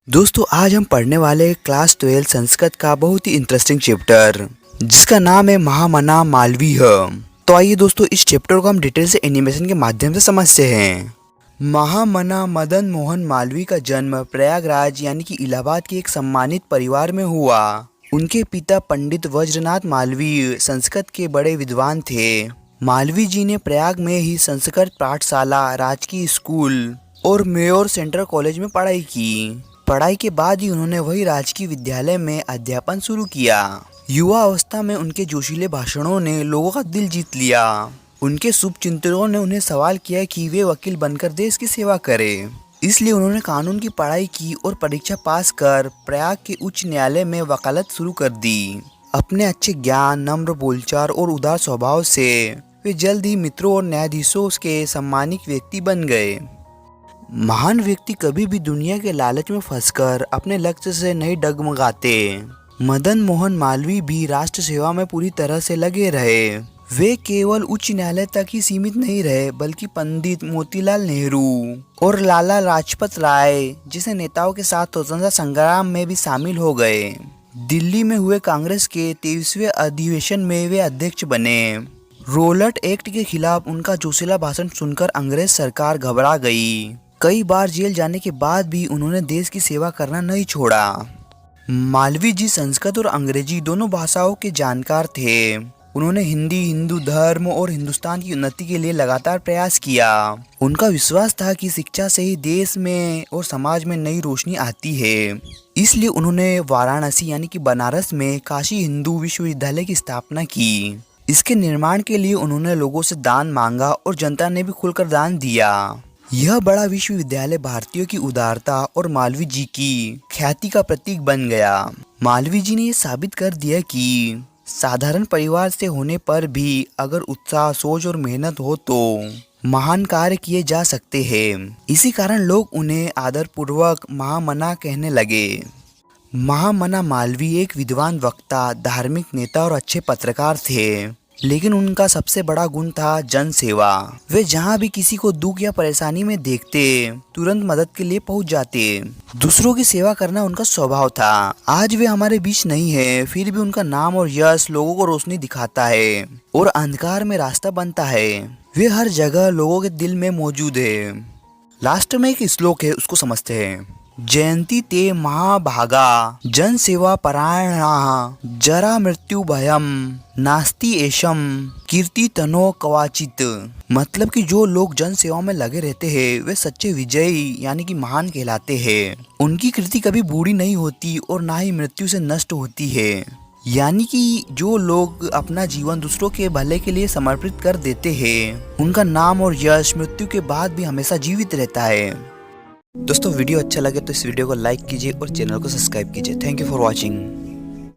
दोस्तों आज हम पढ़ने वाले क्लास 12 संस्कृत का बहुत ही इंटरेस्टिंग चैप्टर जिसका नाम है महामना मालवीय। तो आइए दोस्तों इस चैप्टर को हम डिटेल से एनिमेशन के माध्यम से समझते हैं। महामना मदन मोहन मालवीय का जन्म प्रयागराज यानी कि इलाहाबाद के एक सम्मानित परिवार में हुआ। उनके पिता पंडित वज्रनाथ मालवीय संस्कृत के बड़े विद्वान थे। मालवीय जी ने प्रयाग में ही संस्कृत पाठशाला, राजकीय स्कूल और मेयोर सेंट्रल कॉलेज में पढ़ाई की। पढ़ाई के बाद ही उन्होंने वही राजकीय विद्यालय में अध्यापन शुरू किया। युवा अवस्था में उनके जोशीले भाषणों ने लोगों का दिल जीत लिया। उनके शुभचिंतकों ने उन्हें सवाल किया कि वे वकील बनकर देश की सेवा करें। इसलिए उन्होंने कानून की पढ़ाई की और परीक्षा पास कर प्रयाग के उच्च न्यायालय में वकालत शुरू कर दी। अपने अच्छे ज्ञान, नम्र बोलचाल और उदार स्वभाव से वे जल्द ही मित्रों और न्यायाधीशों के सम्मानित व्यक्ति बन गए। महान व्यक्ति कभी भी दुनिया के लालच में फंसकर अपने लक्ष्य से नहीं डगमगाते। मदन मोहन मालवीय भी राष्ट्र सेवा में पूरी तरह से लगे रहे। वे केवल उच्च न्यायालय तक ही सीमित नहीं रहे बल्कि पंडित मोतीलाल नेहरू और लाला लाजपत राय जैसे नेताओं के साथ स्वतंत्रता संग्राम में भी शामिल हो गए। दिल्ली में हुए कांग्रेस के 23वें अधिवेशन में वे अध्यक्ष बने। रोलट एक्ट के खिलाफ उनका जोशीला भाषण सुनकर अंग्रेज सरकार घबरा गई। कई बार जेल जाने के बाद भी उन्होंने देश की सेवा करना नहीं छोड़ा। मालवीय जी संस्कृत और अंग्रेजी दोनों भाषाओं के जानकार थे। उन्होंने हिंदी, हिंदू धर्म और हिंदुस्तान की उन्नति के लिए लगातार प्रयास किया। उनका विश्वास था कि शिक्षा से ही देश में और समाज में नई रोशनी आती है। इसलिए उन्होंने वाराणसी यानी कि बनारस में काशी हिंदू विश्वविद्यालय की स्थापना की। इसके निर्माण के लिए उन्होंने लोगों से दान मांगा और जनता ने भी खुलकर दान दिया। यह बड़ा विश्वविद्यालय भारतीयों की उदारता और मालवीय जी की ख्याति का प्रतीक बन गया। मालवीय जी ने यह साबित कर दिया कि साधारण परिवार से होने पर भी अगर उत्साह, सोच और मेहनत हो तो महान कार्य किए जा सकते हैं। इसी कारण लोग उन्हें आदरपूर्वक महामना कहने लगे। महामना मालवीय एक विद्वान वक्ता, धार्मिक नेता और अच्छे पत्रकार थे। लेकिन उनका सबसे बड़ा गुण था जन सेवा। वे जहाँ भी किसी को दुख या परेशानी में देखते तुरंत मदद के लिए पहुँच जाते। दूसरों की सेवा करना उनका स्वभाव था। आज वे हमारे बीच नहीं है, फिर भी उनका नाम और यश लोगों को रोशनी दिखाता है और अंधकार में रास्ता बनता है। वे हर जगह लोगों के दिल में मौजूद है। लास्ट में एक श्लोक है, उसको समझते हैं। जयंती ते महाभागा जन सेवा परायणा जरा मृत्यु भयम नास्ति एशम कीर्ति तनो कवाचित। मतलब कि जो लोग जन सेवा में लगे रहते हैं वे सच्चे विजयी यानी कि महान कहलाते हैं। उनकी कीर्ति कभी बूढ़ी नहीं होती और ना ही मृत्यु से नष्ट होती है। यानी कि जो लोग अपना जीवन दूसरों के भले के लिए समर्पित कर देते हैं उनका नाम और यश मृत्यु के बाद भी हमेशा जीवित रहता है। दोस्तों वीडियो अच्छा लगे तो इस वीडियो को लाइक कीजिए और चैनल को सब्सक्राइब कीजिए। Thank you for watching.